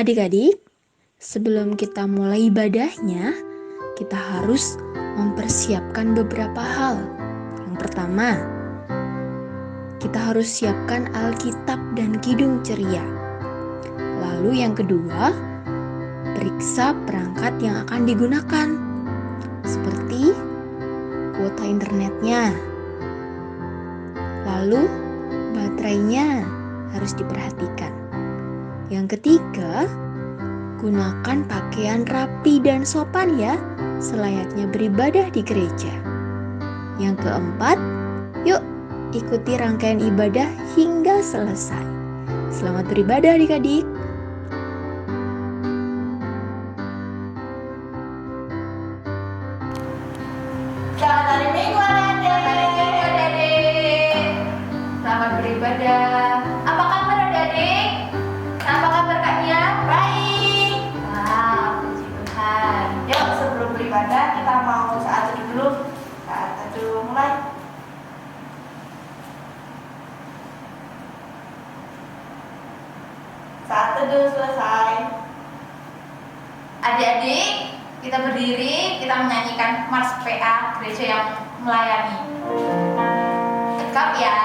Adik-adik, sebelum kita mulai ibadahnya, kita harus mempersiapkan beberapa hal. Yang pertama, kita harus siapkan Alkitab dan Kidung Ceria. Lalu yang kedua, periksa perangkat yang akan digunakan, seperti kuota internetnya. Lalu baterainya harus diperhatikan. Yang ketiga, gunakan pakaian rapi dan sopan ya, selayaknya beribadah di gereja. Yang keempat, yuk ikuti rangkaian ibadah hingga selesai. Selamat beribadah adik-adik. Selamat hari Minggu adik-adik. Selamat beribadah. Apa kabar adik-adik? Apa kabar kaknya? Baik. Wah, puji Tuhan. Yuk sebelum beribadah kita mau saat teduh dulu. Saat teduh mulai. Saat teduh selesai. Adik-adik, kita berdiri, kita menyanyikan Mars PA Gereja yang Melayani. Tegap ya.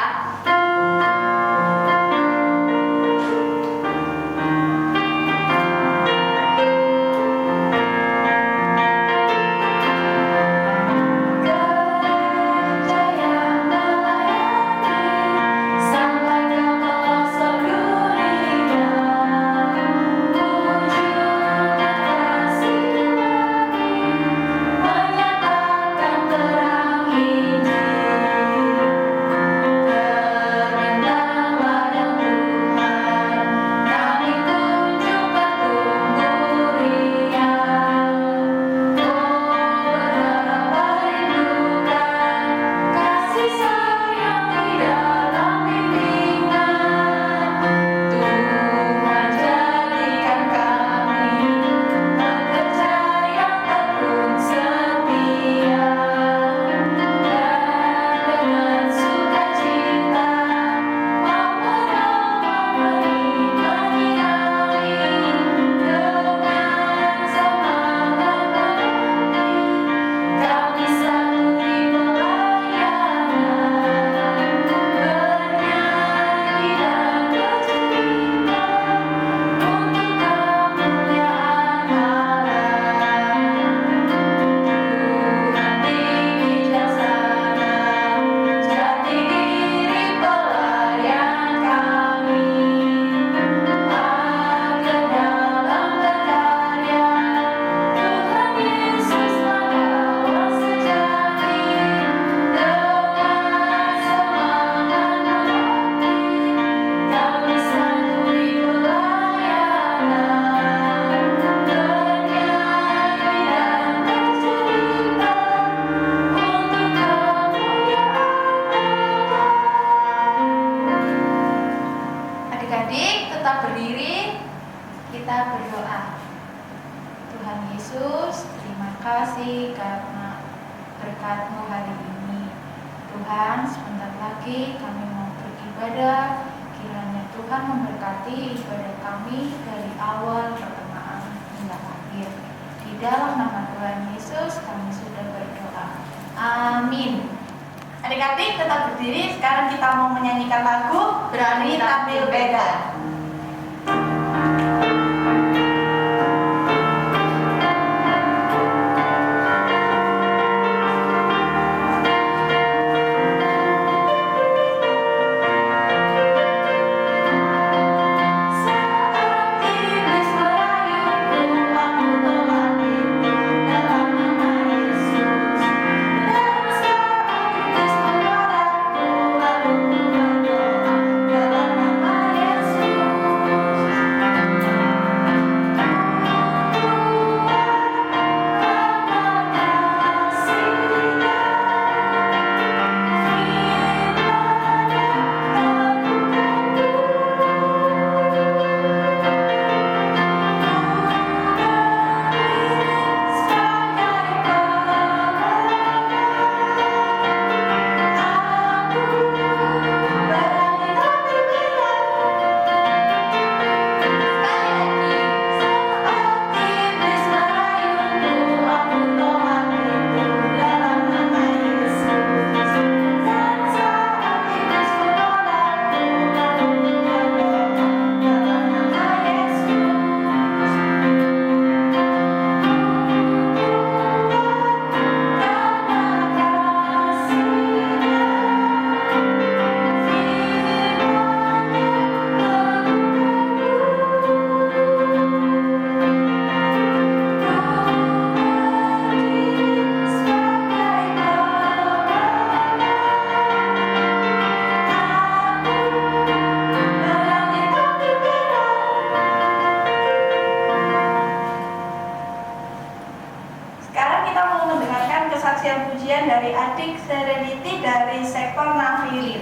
Adik-adik tetap berdiri, kita berdoa. Tuhan Yesus, terima kasih karena berkat-Mu hari ini. Tuhan, sebentar lagi kami mau beribadah. Kiranya Tuhan memberkati ibadah kami dari awal pertengahan hingga akhir. Di dalam nama Tuhan Yesus kami sudah berdoa. Amin. Adik-adik tetap berdiri. Sekarang kita mau menyanyikan lagu Berani Tampil Beda. Dalam nama Yesus dari adik Serenity dari sektor Nafilir.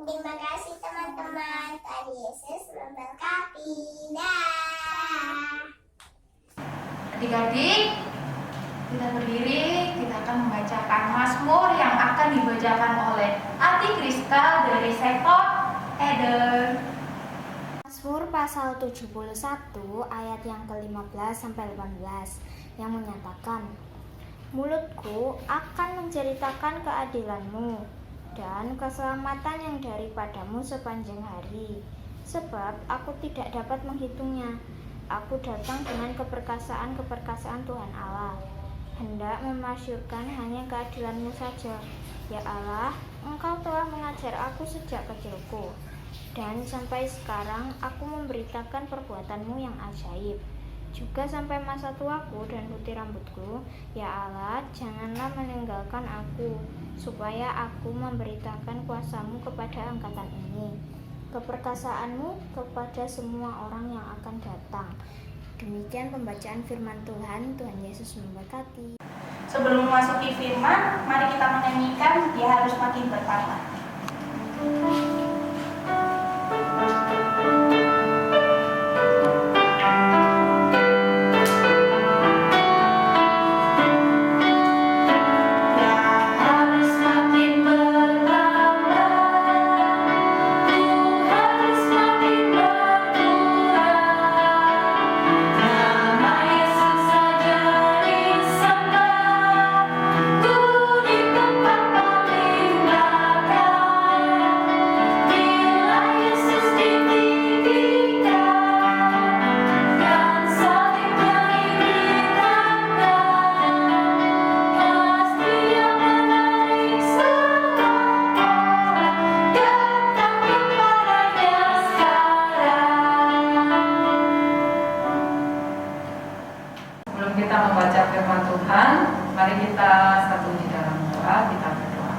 Terima kasih teman-teman. Tuhan Yesus memberkati. Dah. Adik-adik, kita berdiri, kita akan membacakan Mazmur yang akan dibacakan oleh Ati Krista dari sektor Eden. Mazmur pasal 71 ayat yang ke-15 sampai 18 yang menyatakan, mulutku akan menceritakan keadilan-mu dan keselamatan yang daripadamu sepanjang hari, sebab aku tidak dapat menghitungnya. Aku datang dengan keperkasaan Tuhan Allah, hendak memasyurkan hanya keadilan-mu saja. Ya Allah, Engkau telah mengajar aku sejak kecilku, dan sampai sekarang aku memberitakan perbuatan-Mu yang ajaib. Juga sampai masa tuaku dan putih rambutku, ya Allah, janganlah meninggalkan aku, supaya aku memberitakan kuasa-Mu kepada angkatan ini, keperkasaan-Mu kepada semua orang yang akan datang. Demikian pembacaan firman Tuhan. Tuhan Yesus memberkati. Sebelum memasuki firman, mari kita menyanyikan Dia Harus Makin Bertambah. Kita membaca firman Tuhan, mari kita satu di dalam doa, kita berdoa.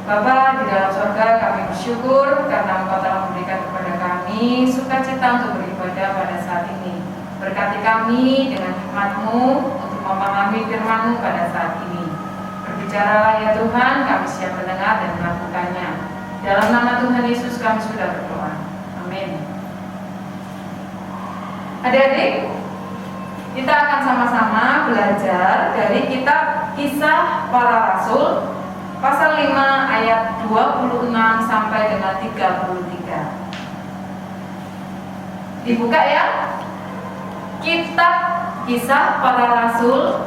Bapa di dalam surga, kami bersyukur karena Engkau telah memberikan kepada kami sukacita untuk beribadah pada saat ini. Berkati kami dengan hikmat-Mu untuk memahami firman-Mu pada saat ini. Berbicaralah ya Tuhan, kami siap mendengar dan melakukannya. Dalam nama Tuhan Yesus kami sudah berdoa. Amin. Adik-adik, kita akan sama-sama belajar dari kitab Kisah Para Rasul pasal 5 ayat 26 sampai dengan 33. Dibuka ya. Kitab Kisah Para Rasul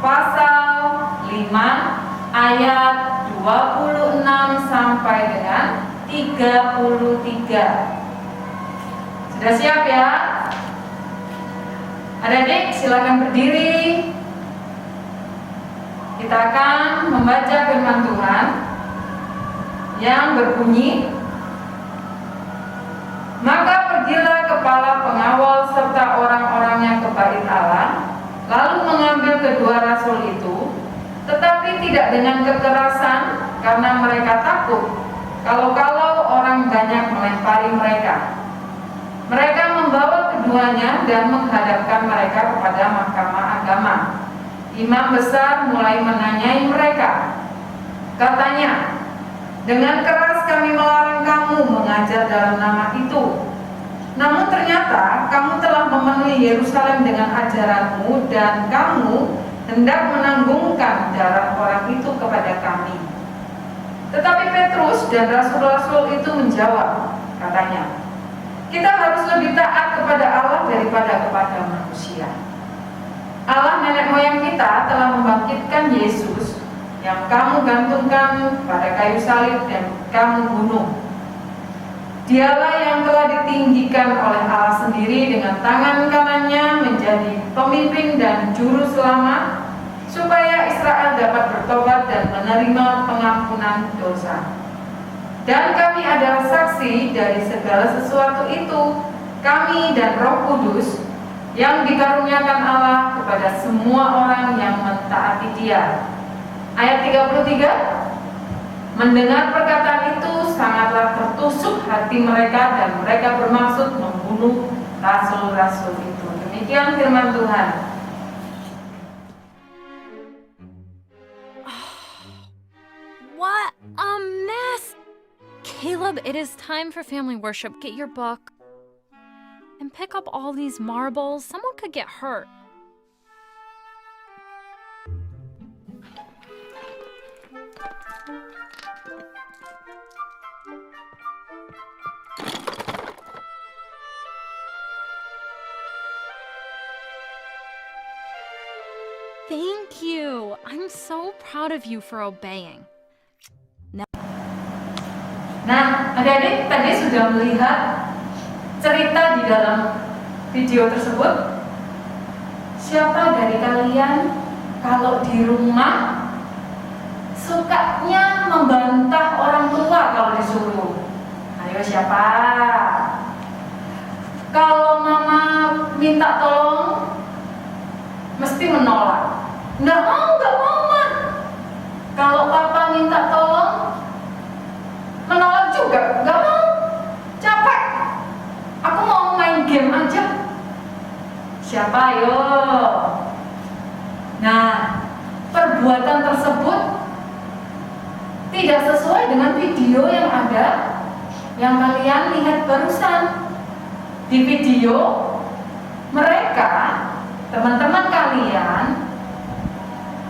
pasal 5 ayat 26 sampai dengan 33. Sudah siap ya? Adik-adik, silakan berdiri. Kita akan membaca firman Tuhan yang berbunyi, maka pergilah kepala pengawal serta orang-orangnya ke bait Allah, lalu mengambil kedua rasul itu, tetapi tidak dengan kekerasan karena mereka takut kalau-kalau orang banyak melempari mereka. Mereka membawa keduanya dan menghadapkan mereka kepada mahkamah agama. Imam besar mulai menanyai mereka. Katanya, dengan keras kami melarang kamu mengajar dalam nama itu. Namun ternyata kamu telah memenuhi Yerusalem dengan ajaranmu dan kamu hendak menanggungkan darah orang itu kepada kami. Tetapi Petrus dan rasul-rasul itu menjawab, katanya, kita harus lebih taat kepada Allah daripada kepada manusia. Allah nenek moyang kita telah membangkitkan Yesus yang kamu gantungkan pada kayu salib dan kamu bunuh. Dialah yang telah ditinggikan oleh Allah sendiri dengan tangan kanannya menjadi pemimpin dan juru selamat, supaya Israel dapat bertobat dan menerima pengampunan dosa. Dan kami adalah saksi dari segala sesuatu itu, kami dan Roh Kudus yang dikaruniakan Allah kepada semua orang yang mentaati Dia. Ayat 33, mendengar perkataan itu sangatlah tertusuk hati mereka dan mereka bermaksud membunuh rasul-rasul itu. Demikian firman Tuhan. What a mess! Caleb, it is time for family worship. Get your book and pick up all these marbles. Someone could get hurt. Thank you. I'm so proud of you for obeying. Nah, adik-adik tadi sudah melihat cerita di dalam video tersebut. Siapa dari kalian kalau di rumah sukanya membantah orang tua kalau disuruh? Ayo siapa? Kalau mama minta tolong mesti menolak. Nggak mau, Ma. Kalau papa minta tolong menolak juga, nggak mau, capek, aku mau main game aja. Siapa yo? Nah, perbuatan tersebut tidak sesuai dengan video yang ada, yang kalian lihat barusan. Di video mereka, teman-teman kalian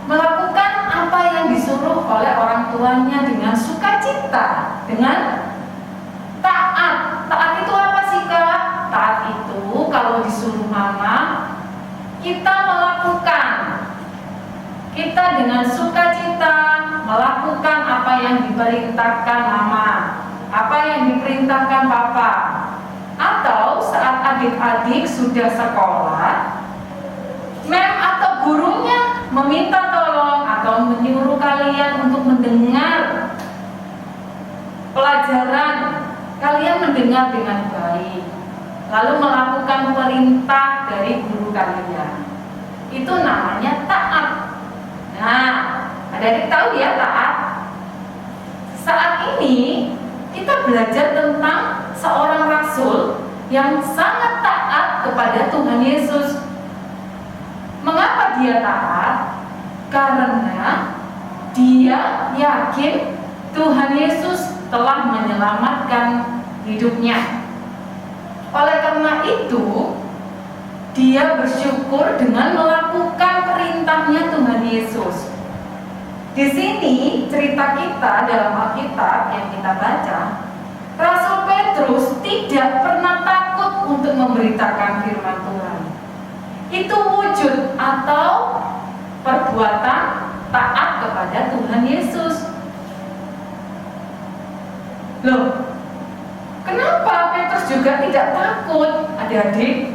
melakukan apa yang disuruh oleh orang tuanya dengan sukacita, dengan taat. Taat itu apa sih, Kak? Taat itu kalau disuruh mama, kita melakukan. Kita dengan sukacita melakukan apa yang diperintahkan mama, apa yang diperintahkan papa. Atau saat adik-adik sudah sekolah, mem atau gurunya meminta tolong atau menyuruh kalian untuk mendengar pelajaran, kalian mendengar dengan baik, lalu melakukan perintah dari guru kalian. Itu namanya taat. Nah, adik-adik tahu ya taat? Saat ini kita belajar tentang seorang rasul yang sangat taat kepada Tuhan Yesus. Mengapa dia taat? Karena dia yakin Tuhan Yesus telah menyelamatkan hidupnya. Oleh karena itu, dia bersyukur dengan melakukan perintahnya Tuhan Yesus. Di sini cerita kita dalam Alkitab yang kita baca, Rasul Petrus tidak pernah takut untuk memberitakan firman Tuhan. Itu wujud atau perbuatan taat kepada Tuhan Yesus. Loh, kenapa Petrus juga tidak takut, adik-adik,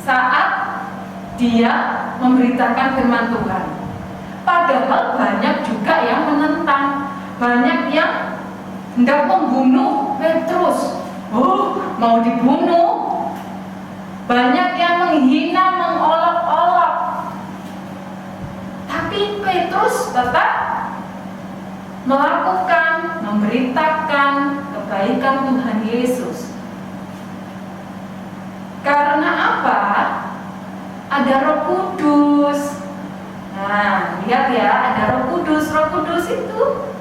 saat dia memberitakan firman Tuhan? Padahal banyak juga yang menentang, banyak yang hendak membunuh Petrus. Mau dibunuh. Banyak yang menghina, mengolok-olok. Petrus tetap melakukan, memberitakan kebaikan Tuhan Yesus. Karena apa? Ada Roh Kudus. Nah, lihat ya, ada Roh Kudus. Roh Kudus itu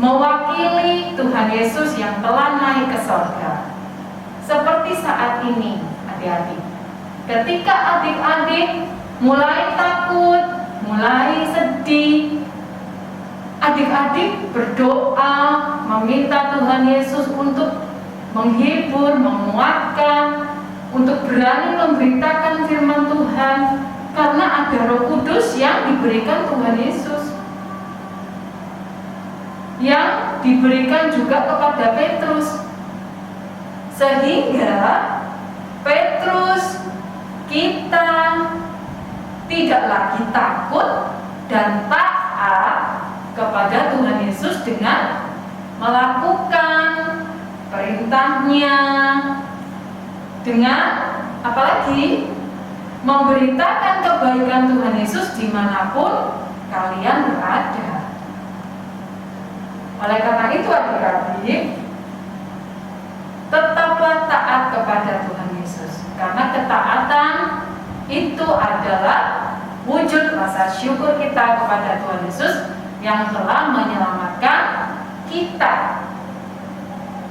mewakili Tuhan Yesus yang telah naik ke sorga. Seperti saat ini, adik-adik. Ketika adik-adik mulai takut, mulai sedih, adik-adik berdoa meminta Tuhan Yesus untuk menghibur, menguatkan, untuk berani memberitakan firman Tuhan, karena ada Roh Kudus yang diberikan Tuhan Yesus, yang diberikan juga kepada Petrus, sehingga Petrus, kita tidak lagi takut dan taat kepada Tuhan Yesus dengan melakukan perintahnya, dengan apalagi memberitakan kebaikan Tuhan Yesus dimanapun kalian berada. Oleh karena itu adik-adik, tetaplah taat kepada Tuhan Yesus, karena ketaatan itu adalah wujud rasa syukur kita kepada Tuhan Yesus yang telah menyelamatkan kita.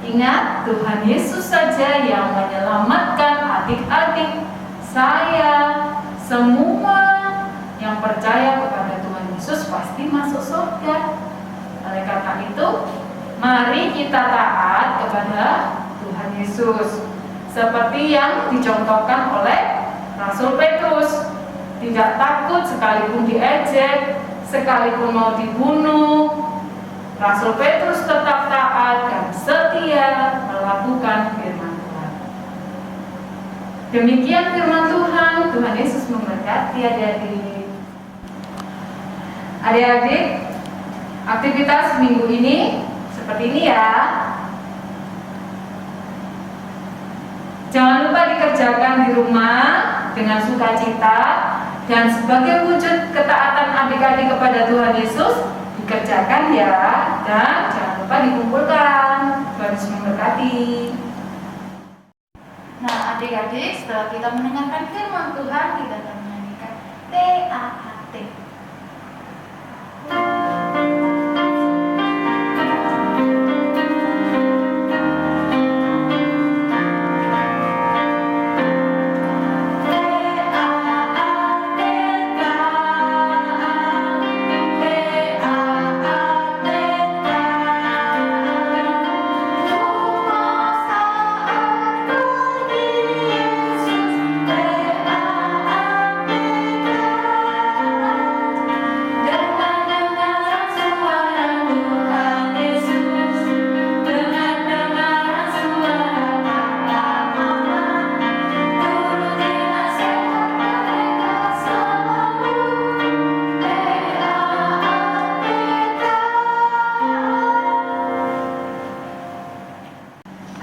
Ingat, Tuhan Yesus saja yang menyelamatkan adik-adik, saya, semua yang percaya kepada Tuhan Yesus pasti masuk surga. Oleh karena itu, mari kita taat kepada Tuhan Yesus, seperti yang dicontohkan oleh Rasul Petrus. Tidak takut sekalipun diejek, sekalipun mau dibunuh, Rasul Petrus tetap taat dan setia melakukan firman Tuhan. Demikian firman Tuhan. Tuhan Yesus memberkati adik-adik. Adik-adik, aktivitas minggu ini seperti ini ya. Jangan lupa dikerjakan di rumah dengan sukacita, dan sebagai wujud ketaatan adik-adik kepada Tuhan Yesus, dikerjakan ya, dan jangan lupa dikumpulkan. Tuhan Yesus memberkati. Nah, adik-adik, setelah kita mendengarkan firman Tuhan, kita akan menyanyikan TAAT.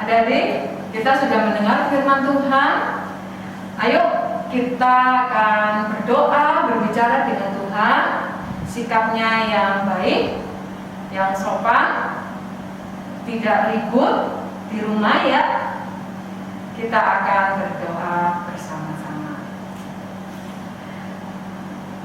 Adik-adik, kita sudah mendengar firman Tuhan. Ayo kita akan berdoa, berbicara dengan Tuhan, sikapnya yang baik, yang sopan, tidak ribut di rumah ya. Kita akan berdoa bersama-sama.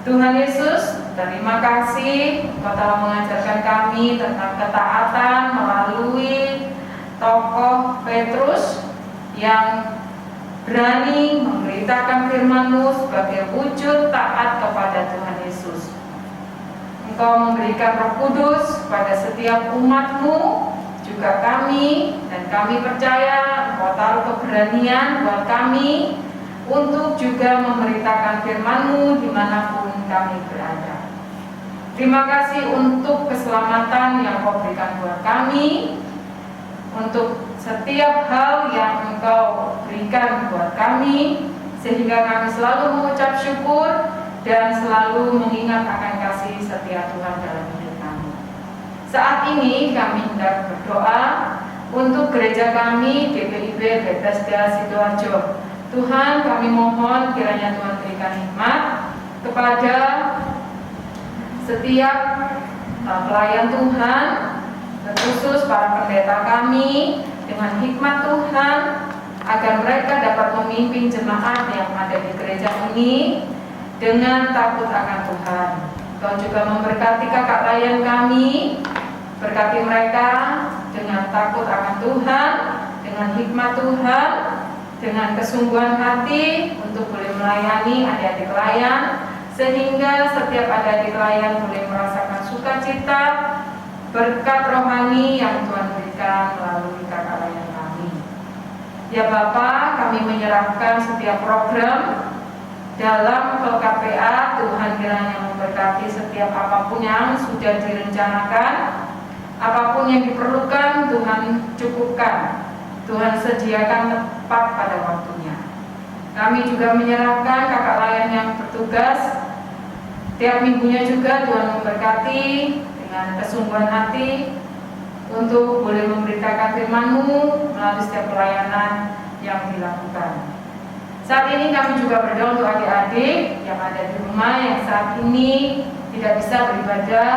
Tuhan Yesus, terima kasih Engkau telah mengajarkan kami tentang ketaatan melalui tokoh Petrus yang berani memberitakan firman-Mu sebagai wujud taat kepada Tuhan Yesus. Engkau memberikan Roh Kudus pada setiap umat-Mu, juga kami, dan kami percaya Engkau taruh keberanian buat kami untuk juga memberitakan firman-Mu dimanapun kami berada. Terima kasih untuk keselamatan yang Engkau berikan buat kami, untuk setiap hal yang Engkau berikan buat kami, sehingga kami selalu mengucap syukur dan selalu mengingat akan kasih setia Tuhan dalam hidup kami. Saat ini kami hendak berdoa untuk gereja kami DPIB Bethesda Sidoarjo. Tuhan, kami mohon kiranya Tuhan berikan hikmat kepada setiap pelayan Tuhan, terkhusus para pendeta kami, dengan hikmat Tuhan, agar mereka dapat memimpin jemaat yang ada di gereja ini dengan takut akan Tuhan. Kau juga memberkati kakak layan kami, berkati mereka dengan takut akan Tuhan, dengan hikmat Tuhan, dengan kesungguhan hati untuk boleh melayani adik-adik layan, sehingga setiap adik-adik layan boleh merasakan sukacita, berkat rohani yang Tuhan berikan melalui kakak layan kami. Ya Bapa, kami menyerahkan setiap program dalam KPA. Tuhan kiranya memberkati setiap apapun yang sudah direncanakan, apapun yang diperlukan Tuhan cukupkan, Tuhan sediakan tepat pada waktunya. Kami juga menyerahkan kakak layan yang bertugas tiap minggunya juga, Tuhan memberkati dengan kesungguhan hati untuk boleh memberitakan firman-Mu melalui setiap pelayanan yang dilakukan. Saat ini kami juga berdoa untuk adik-adik yang ada di rumah yang saat ini tidak bisa beribadah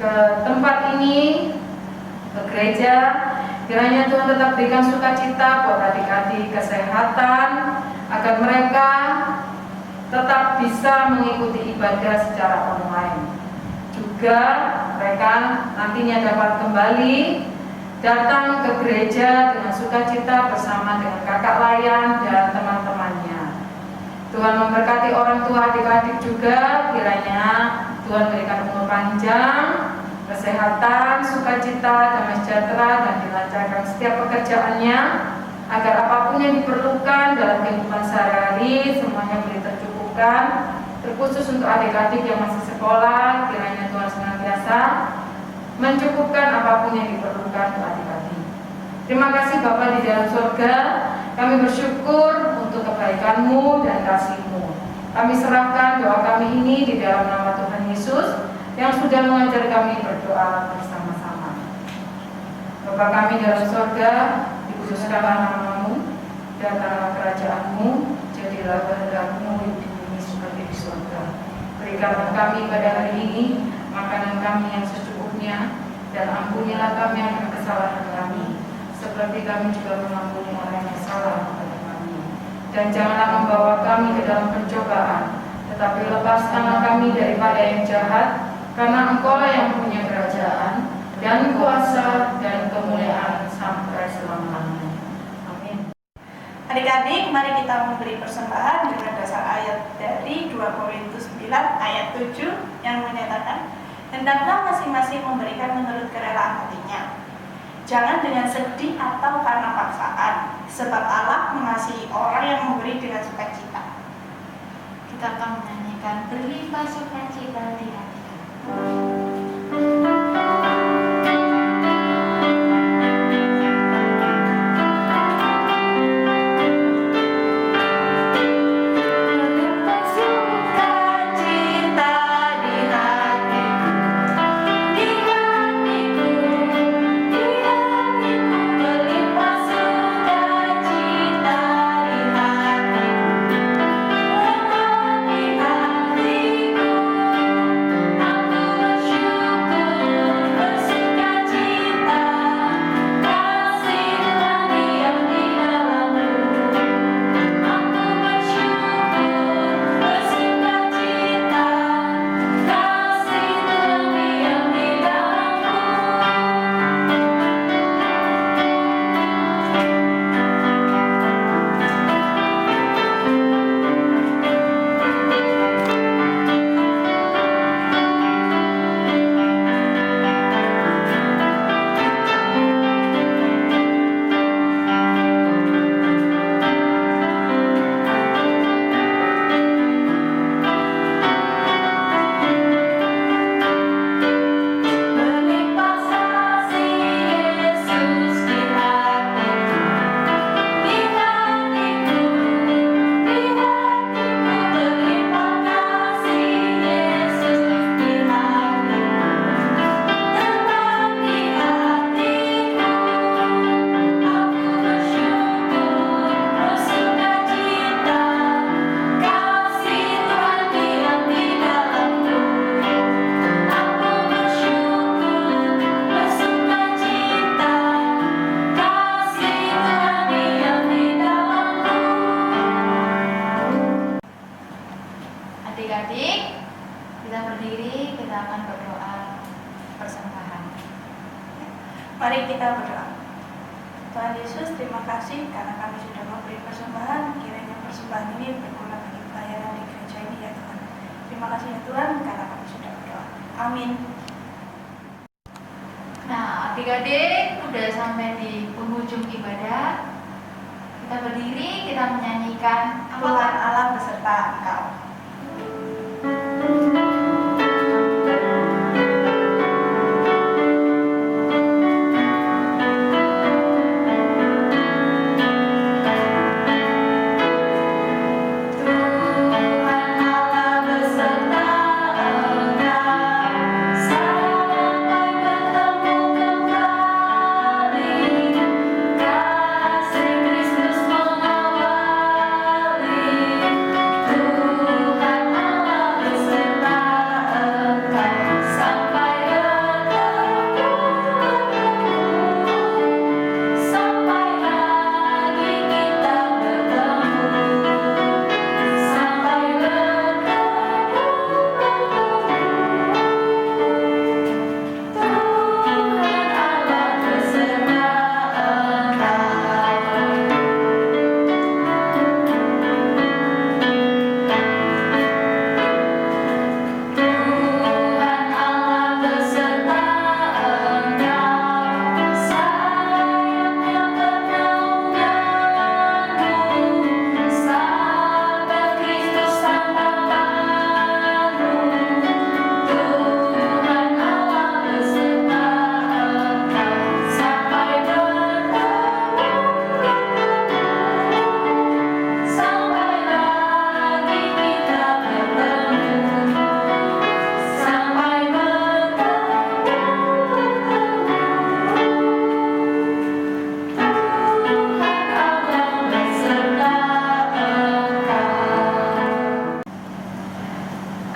ke tempat ini, ke gereja. Kiranya Tuhan tetap berikan sukacita buat adik-adik, kesehatan, agar mereka tetap bisa mengikuti ibadah secara online. Juga mereka nantinya dapat kembali datang ke gereja dengan sukacita bersama dengan kakak layan dan teman-temannya. Tuhan memberkati orang tua adik-adik juga, kiranya Tuhan berikan umur panjang, kesehatan, sukacita, damai sejahtera, dan dilancarkan setiap pekerjaannya, agar apapun yang diperlukan dalam kehidupan sehari-hari semuanya boleh tercukupkan. Terkhusus untuk adik-adik yang masih sekolah, kiranya Tuhan senantiasa mencukupkan apapun yang diperlukan untuk adik-adik. Terima kasih Bapa di dalam surga, kami bersyukur untuk kebaikan-Mu dan kasih-Mu. Kami serahkan doa kami ini di dalam nama Tuhan Yesus yang sudah mengajar kami berdoa bersama-sama. Bapa kami dalam surga, dikuduskanlah nama-Mu, datanglah kerajaan-Mu, jadilah kehendak-Mu di bumi seperti di surga. Berikanlah kami pada hari ini makanan kami yang secukupnya, dan ampunilah kami akan kesalahan kami, seperti kami juga mengampuni orang yang salah kepada kami. Dan janganlah membawa kami ke dalam pencobaan, tetapi lepaskanlah kami daripada yang jahat, karena Engkau-lah yang punya kerajaan dan kuasa dan kemuliaan sampai selama-lamanya. Amin. Adik-adik, mari kita memberi persembahan dengan dasar ayat dari 2 Korintus 9 ayat 7 yang menyatakan, hendaklah masing-masing memberikan menurut kerelaan hatinya, jangan dengan sedih atau karena paksaan, sebab Allah mengasihi orang yang memberi dengan sukacita. Kita akan menyanyikan berlimpah sukacita di hati. Aku kasih karena kami sudah memberi persembahan. Kiranya persembahan ini berguna bagi pelayanan di gereja ini ya Tuhan. Terima kasih ya Tuhan karena kami sudah berdoa. Amin. Nah, adik-adik udah sampai di penghujung ibadah. Kita berdiri, kita menyanyikan Tuhan Allah beserta engkau.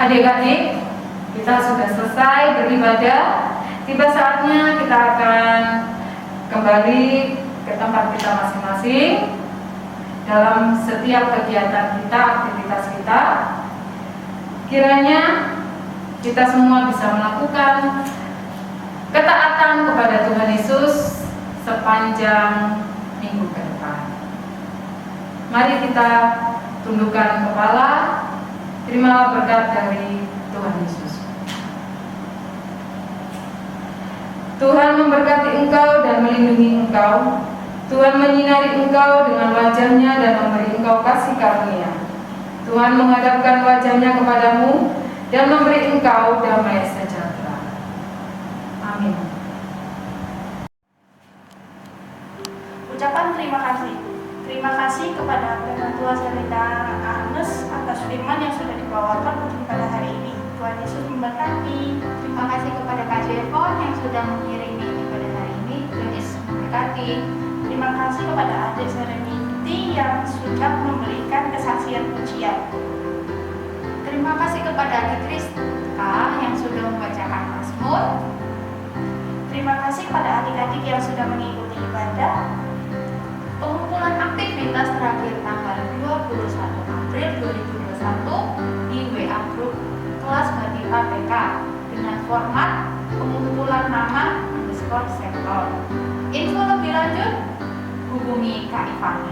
Adik-adik, kita sudah selesai beribadah. Tiba saatnya kita akan kembali ke tempat kita masing-masing dalam setiap kegiatan kita, aktivitas kita. Kiranya kita semua bisa melakukan ketaatan kepada Tuhan Yesus sepanjang minggu ke depan. Mari kita tundukkan kepala. Terimalah berkat dari Tuhan Yesus. Tuhan memberkati engkau dan melindungi engkau. Tuhan menyinari engkau dengan wajah-Nya dan memberi engkau kasih karunia. Tuhan menghadapkan wajah-Nya kepadamu dan memberi engkau damai sejahtera. Amin. Ucapan terima kasih. Terima kasih kepada Pengatua Selita Agnes atas firman yang sudah dibawakan pada hari ini. Tuhan Yesus memberkati. Terima kasih kepada Kak Jevon yang sudah mengiringi ibadah hari ini. Tuhan Yesus memberkati. Terima kasih kepada Adik Serenity yang sudah memberikan kesaksian pujian. Terima kasih kepada Adik Kristka yang sudah membacakan Mazmur. Terima kasih kepada adik-adik yang sudah mengikuti ibadah. Pengumpulan aktivitas terakhir tanggal 21 April 2021 di WA Group kelas Badita PK dengan format pengumpulan nama _sektor. Info lebih lanjut hubungi Kak Ivani.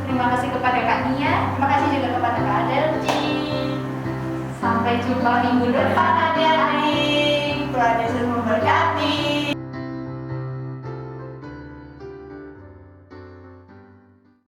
Terima kasih kepada Kak Nia. Terima kasih juga kepada Kak Adelci. Sampai jumpa minggu depan.